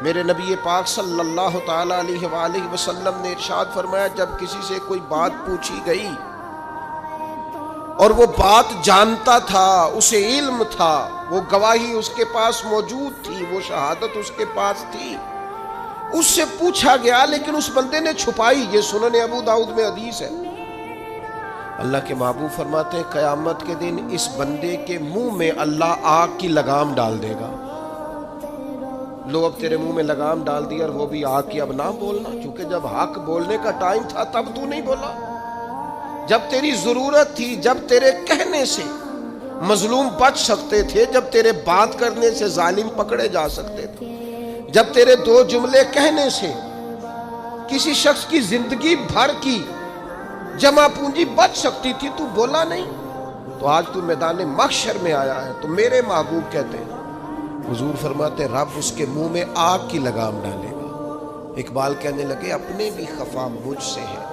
میرے نبی پاک صلی اللہ تعالی علیہ وآلہ وسلم نے ارشاد فرمایا، جب کسی سے کوئی بات پوچھی گئی اور وہ بات جانتا تھا، اسے علم تھا، وہ گواہی اس کے پاس موجود تھی، وہ شہادت اس کے پاس تھی، اس سے پوچھا گیا لیکن اس بندے نے چھپائی۔ یہ سنن ابو داؤد میں حدیث ہے۔ اللہ کے محبوب فرماتے ہیں قیامت کے دن اس بندے کے منہ میں اللہ آگ کی لگام ڈال دے گا۔ لو اب تیرے منہ میں لگام ڈال دی اور وہ بھی آگ کی، اب نہ بولنا، کیونکہ جب حق بولنے کا ٹائم تھا تب تو نہیں بولا، جب تیری ضرورت تھی، جب تیرے کہنے سے مظلوم بچ سکتے تھے، جب تیرے بات کرنے سے ظالم پکڑے جا سکتے تھے، جب تیرے دو جملے کہنے سے کسی شخص کی زندگی بھر کی جمع پونجی بچ سکتی تھی، تو بولا نہیں، تو آج تو میدان محشر میں آیا ہے۔ تو میرے محبوب کہتے ہیں، حضور فرماتے ہیں رب اس کے منہ میں آگ کی لگام ڈالے گا۔ اقبال کہنے لگے اپنے بھی خفا مجھ سے ہے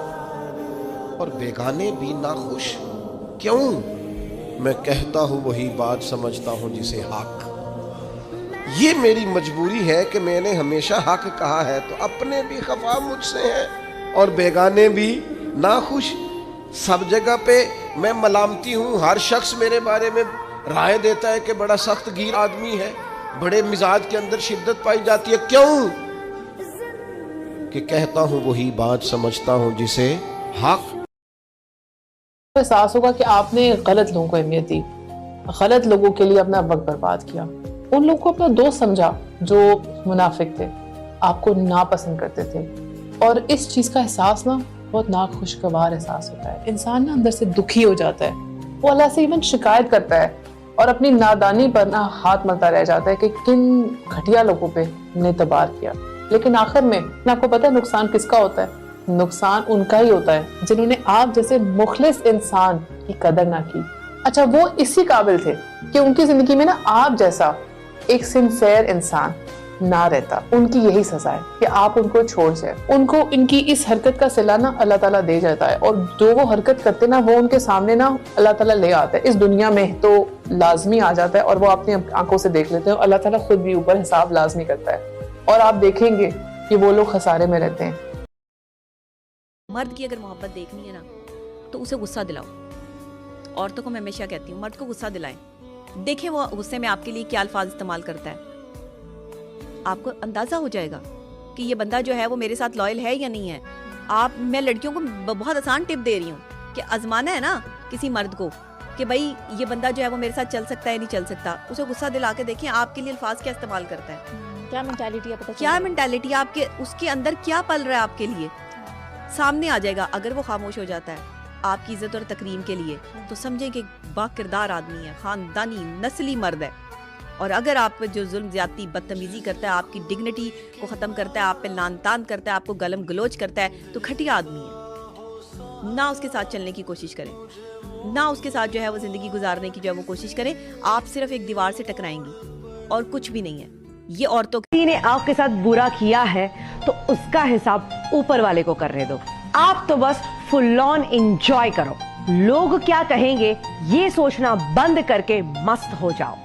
اور بیگانے بھی ناخوش، کیوں؟ میں کہتا ہوں وہی بات سمجھتا ہوں جسے حق۔ یہ میری مجبوری ہے کہ میں نے ہمیشہ حق کہا ہے، تو اپنے بھی خفا مجھ سے ہیں اور بیگانے بھی ناخوش۔ سب جگہ پہ میں ملامتی ہوں، ہر شخص میرے بارے میں رائے دیتا ہے کہ بڑا سخت گیر آدمی ہے، بڑے مزاج کے اندر شدت پائی جاتی ہے، کیوں؟ کہ کہتا ہوں وہی بات سمجھتا ہوں جسے حق۔ احساس ہوگا کہ آپ نے غلط لوگوں کو اہمیت دی، غلط لوگوں کے لیے اپنا وقت برباد کیا، ان لوگوں کو اپنا دوست سمجھا جو منافق تھے، آپ کو ناپسند کرتے تھے، اور اس چیز کا احساس نا بہت ناخوشگوار احساس ہوتا ہے۔ انسان نا اندر سے دکھی ہو جاتا ہے، وہ اللہ سے ایون شکایت کرتا ہے اور اپنی نادانی پر نا ہاتھ ملتا رہ جاتا ہے کہ کن گھٹیا لوگوں پہ نے اعتبار کیا۔ لیکن آخر میں آپ کو پتہ ہے نقصان کس کا ہوتا ہے؟ نقصان ان کا ہی ہوتا ہے جنہوں نے آپ جیسے مخلص انسان کی قدر نہ کی۔ اچھا، وہ اسی قابل تھے کہ ان کی زندگی میں نا آپ جیسا ایک سنسیئر انسان نہ رہتا، ان کی یہی سزا ہے کہ آپ ان کو چھوڑ جائے۔ ان کو ان کی اس حرکت کا صلہ نا اللہ تعالیٰ دے جاتا ہے، اور جو وہ حرکت کرتے نا وہ ان کے سامنے نا اللہ تعالیٰ لے آتا ہے، اس دنیا میں تو لازمی آ جاتا ہے اور وہ اپنی آنکھوں سے دیکھ لیتے ہیں، اور اللہ تعالیٰ خود بھی اوپر حساب لازمی کرتا ہے، اور آپ دیکھیں گے کہ وہ لوگ خسارے میں رہتے ہیں۔ مرد کی اگر محبت دیکھنی ہے نا تو اسے غصہ دلاؤ۔ عورتوں کو میں ہمیشہ کہتی ہوں مرد کو غصہ دلائیں، دیکھیں وہ غصے میں آپ کے لیے کیا الفاظ استعمال کرتا ہے، آپ کو اندازہ ہو جائے گا کہ یہ بندہ جو ہے وہ میرے ساتھ لائل ہے یا نہیں ہے۔ میں لڑکیوں کو بہت آسان ٹپ دے رہی ہوں کہ آزمانا ہے نا کسی مرد کو کہ بھائی یہ بندہ جو ہے وہ میرے ساتھ چل سکتا ہے نہیں چل سکتا، اسے غصہ دلا کے دیکھیں آپ کے لیے الفاظ کیا استعمال کرتا ہے، کیا مینٹیلٹی ہے، کیا مینٹیلٹی آپ کے، اس کے اندر کیا پل رہا ہے آپ کے لیے، سامنے آ جائے گا۔ اگر وہ خاموش ہو جاتا ہے آپ کی عزت اور تکریم کے لیے تو سمجھیں کہ با کردار آدمی ہے، خاندانی نسلی مرد ہے، اور اگر آپ پہ جو ظلم زیادتی بدتمیزی کرتا ہے، آپ کی ڈگنیٹی کو ختم کرتا ہے، آپ پہ لان تان کرتا ہے، آپ کو گلم گلوچ کرتا ہے، تو گھٹیا آدمی ہے۔ نہ اس کے ساتھ چلنے کی کوشش کریں، نہ اس کے ساتھ جو ہے وہ زندگی گزارنے کی جو ہے وہ کوشش کریں، آپ صرف ایک دیوار سے ٹکرائیں گی اور کچھ بھی نہیں ہے۔ یہ عورتوں نے آپ کے ساتھ برا کیا ہے تو اس کا حساب اوپر والے کو کرنے دو، آپ تو بس فل آن انجوائے کرو، لوگ کیا کہیں گے یہ سوچنا بند کر کے مست ہو جاؤ۔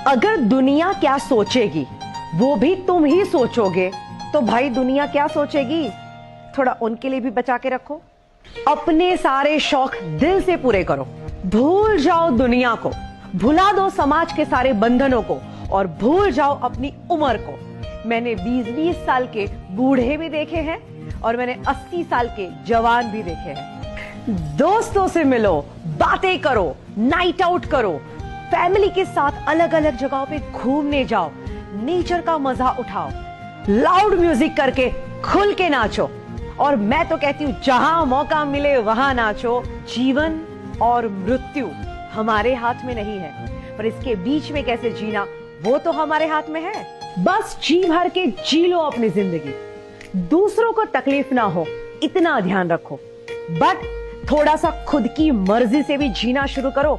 اگر دنیا کیا سوچے گی وہ بھی تم ہی سوچو گے تو بھائی دنیا کیا سوچے گی، تھوڑا ان کے لیے بھی بچا کے رکھو۔ اپنے سارے شوق دل سے پورے کرو، بھول جاؤ دنیا کو، بھلا دو سماج کے سارے بندھنوں کو، اور بھول جاؤ اپنی عمر کو۔ میں نے 20-20 سال کے بوڑھے بھی دیکھے ہیں اور میں نے 80 سال کے جوان بھی دیکھے ہیں۔ دوستوں سے ملو، باتیں کرو، نائٹ آؤٹ کرو، فیملی کے ساتھ الگ الگ جگہوں پہ گھومنے جاؤ، نیچر کا مزہ اٹھاؤ، لاؤڈ میوزک کر کے کھل کے ناچو، اور میں تو کہتی ہوں جہاں موقع ملے وہاں ناچو۔ جیون اور مرتیو ہمارے ہاتھ میں نہیں ہے، پر اس کے بیچ میں کیسے جینا وہ تو ہمارے ہاتھ میں ہے۔ بس جی بھر کے جی لو اپنی زندگی، دوسروں کو تکلیف نہ ہو اتنا دھیان رکھو، بٹ تھوڑا سا خود کی مرضی سے بھی جینا شروع کرو،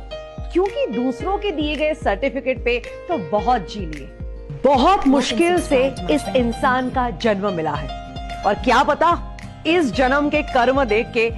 کیونکہ دوسروں کے دیے گئے سرٹیفکیٹ پہ تو بہت جی لیے، بہت مشکل سے اس انسان کا جنم ملا ہے، اور کیا پتا اس جنم کے کرم دیکھ کے